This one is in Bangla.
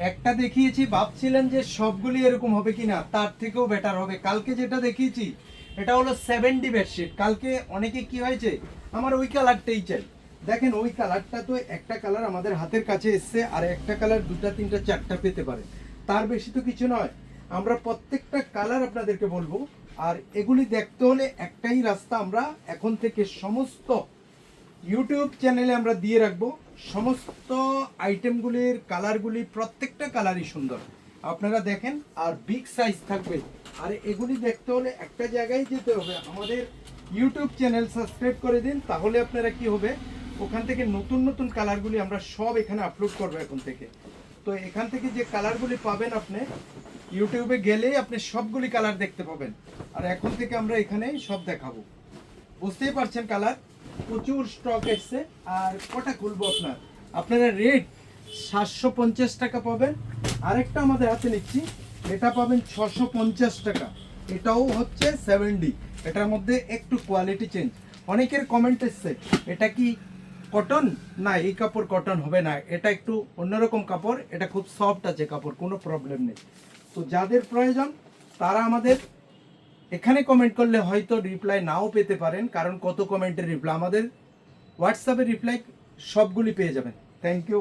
একটা দেখিয়েছি, ভাবছিলেন যে সবগুলি এরকম হবে কিনা, তার থেকেও বেটার হবে। কালকে যেটা দেখিয়েছি এটা হলো 7D বেডশিট। কালকে অনেকে কি হয়েছে, আমার ওই কালারটাই চাই। দেখেন ওই কালারটা তো একটা কালার আমাদের হাতের কাছে এসছে, আর একটা কালার দুটা তিনটা চারটা পেতে পারে, তার বেশি তো কিছু নয়। আমরা প্রত্যেকটা কালার আপনাদেরকে বলবো। আর এগুলি দেখতে হলে একটাই রাস্তা, আমরা এখন থেকে সমস্ত ইউটিউব চ্যানেলে আমরা দিয়ে রাখবো সমস্ত আইটেমগুলির কালারগুলি, প্রত্যেকটা কালারই সুন্দর আপনারা দেখেন। আর বিগ সাইজ থাকবে। আর এগুলি দেখতে হলে একটা জায়গায় যেতে হবে, আমাদের ইউটিউব চ্যানেল সাবস্ক্রাইব করে দিন, তাহলে আপনারা কি হবে, ওখান থেকে নতুন নতুন কালারগুলি আমরা সব এখানে আপলোড করবো এখন থেকে। তো এখান থেকে যে কালারগুলি পাবেন আপনি ইউটিউবে গেলেই আপনি সবগুলি কালার দেখতে পাবেন। আর এখন থেকে আমরা এখানে সব দেখাবো, বুঝতেই পারছেন কালার প্রচুর স্টক এসছে। আর কটা খুলবো আপনারা রেট 750 টাকা পাবেন। আরেকটা আমাদের হাতে নিচ্ছি, এটা পাবেন 650 টাকা। এটাও হচ্ছে 7D, এটার মধ্যে একটু কোয়ালিটি চেঞ্জ। অনেকের কমেন্ট এসছে এটা কি কটন, না এই কাপড় কটন হবে না, এটা একটু অন্যরকম কাপড়, এটা খুব সফট আছে কাপড়, কোনো প্রবলেম নেই। তো যাদের প্রয়োজন তারা আমাদের এখানে কমেন্ট করলে হয়তো রিপ্লাই নাও পেতে পারেন, কারণ কত কমেন্টের রিপ্লাই, আমাদের হোয়াটসঅ্যাপে রিপ্লাই সবগুলি পেয়ে যাবেন। Thank you.